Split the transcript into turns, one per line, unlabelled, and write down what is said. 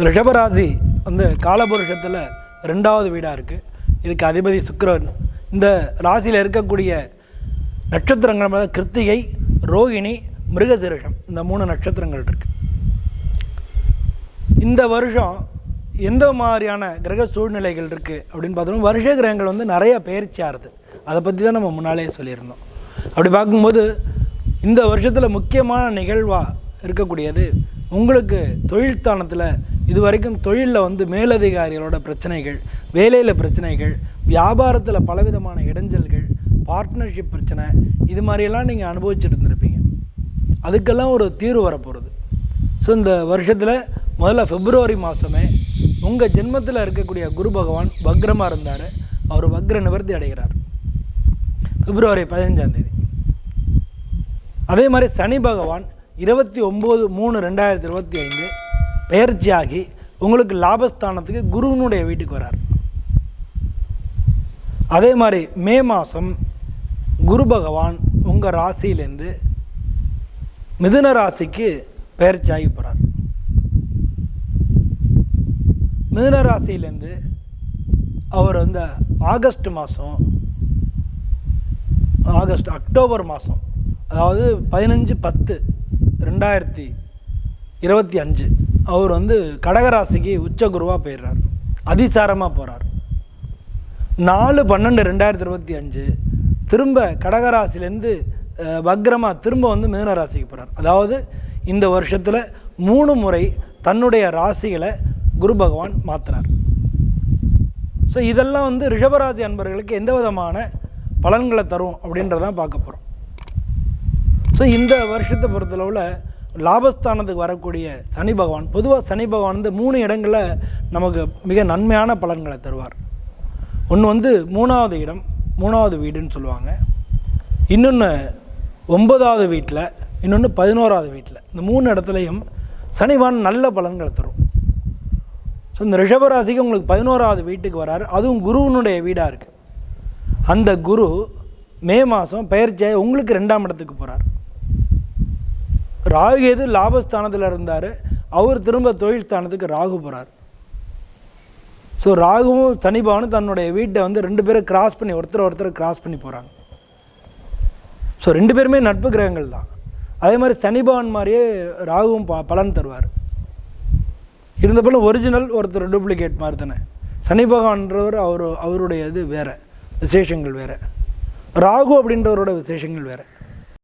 ரிஷபராசி வந்து காலபுருஷத்தில் 2வது வீடாக இருக்குது. இதுக்கு அதிபதி சுக்கிரன். இந்த ராசியில் இருக்கக்கூடிய நட்சத்திரங்கள் கிருத்திகை, ரோகிணி, மிருகசீரிஷம், இந்த 3 நட்சத்திரங்கள் இருக்குது. இந்த வருஷம் எந்த மாதிரியான கிரக சூழ்நிலைகள் இருக்குது அப்படின்னு பார்த்தோம்னா, வருஷ கிரகங்கள் வந்து நிறைய பயிற்சி ஆகுது. அதை பற்றி தான் நம்ம முன்னாலே சொல்லியிருந்தோம். அப்படி பார்க்கும்போது இந்த வருஷத்தில் முக்கியமான நிகழ்வாக இருக்கக்கூடியது உங்களுக்கு தொழில் ஸ்தானத்தில் இது வரைக்கும் தொழிலில் வந்து மேலதிகாரிகளோட பிரச்சனைகள், வேலையில் பிரச்சனைகள், வியாபாரத்தில் பலவிதமான இடைஞ்சல்கள், பார்ட்னர்ஷிப் பிரச்சனை, இது மாதிரியெல்லாம் நீங்கள் அனுபவிச்சுட்டு இருந்திருப்பீங்க. அதுக்கெல்லாம் ஒரு தீர்வு வரப்போகிறது. ஸோ இந்த வருஷத்தில் முதல்ல பிப்ரவரி மாதமே உங்கள் ஜென்மத்தில் இருக்கக்கூடிய குரு பகவான் வக்ரமாக இருந்தார். அவர் வக்ர நிவர்த்தி அடைகிறார் பிப்ரவரி 15ஆம் தேதி. அதே மாதிரி சனி பகவான் 29/3/2025 பெயர்ச்சியாகி உங்களுக்கு லாபஸ்தானத்துக்கு குருவினுடைய வீட்டுக்கு வரார். அதே மாதிரி மே மாதம் குரு பகவான் உங்கள் ராசியிலேருந்து மிதுன ராசிக்கு பெயர்ச்சியாகி போகிறார். மிதுன ராசியிலேருந்து அவர் வந்து அக்டோபர் மாதம், அதாவது 15/10/2025 அவர் வந்து கடகராசிக்கு உச்ச குருவாக போயிடுறார். அதிசாரமாக போகிறார். 4/12/2025 திரும்ப கடகராசிலேருந்து வக்ரமாக திரும்ப வந்து மிதுன ராசிக்கு போகிறார். அதாவது இந்த வருஷத்தில் 3 முறை தன்னுடைய ராசிகளை குரு பகவான் மாற்றுறார். ஸோ இதெல்லாம் வந்து ரிஷபராசி அன்பர்களுக்கு எந்த விதமான பலன்களை தரும் அப்படின்றதான் பார்க்க போகிறோம். ஸோ இந்த வருஷத்தை பொறுத்தளவில் லாபஸ்தானத்துக்கு வரக்கூடிய சனி பகவான், பொதுவாக சனி பகவான் வந்து 3 இடங்களில் நமக்கு மிக நன்மையான பலன்களை தருவார். ஒன்று வந்து 3வது இடம், 3வது வீடுன்னு சொல்லுவாங்க. இன்னொன்று 9வது வீட்டில், இன்னொன்று 11வது வீட்டில். இந்த 3 இடத்துலையும் சனி பகவான் நல்ல பலன்களை தரும். ஸோ இந்த ரிஷபராசிக்கு உங்களுக்கு 11வது வீட்டுக்கு வராரு. அதுவும் குருவினுடைய வீடாக இருக்குது. அந்த குரு மே மாதம் பெயர்ச்சியாக உங்களுக்கு 2ஆம் இடத்துக்கு போகிறார். ராகு எது லாபஸ்தானத்தில் இருந்தார், அவர் திரும்ப தொழில் ஸ்தானத்துக்கு ராகு போகிறார். ஸோ ராகுவும் சனி பகவானும் தன்னுடைய வீட்டை வந்து 2 பேரும் கிராஸ் பண்ணி ஒருத்தர் கிராஸ் பண்ணி போகிறாங்க. ஸோ 2 பேருமே நட்பு கிரகங்கள் தான். அதே மாதிரி சனி பகவான் மாதிரியே ராகுவும் பலன் தருவார். இருந்த போல ஒரிஜினல் ஒருத்தர் டூப்ளிகேட் மாதிரி தானே. சனி பகவான்றவர் அவருடைய இது வேறு, விசேஷங்கள் வேறு. ராகு அப்படின்றவரோட விசேஷங்கள் வேறு.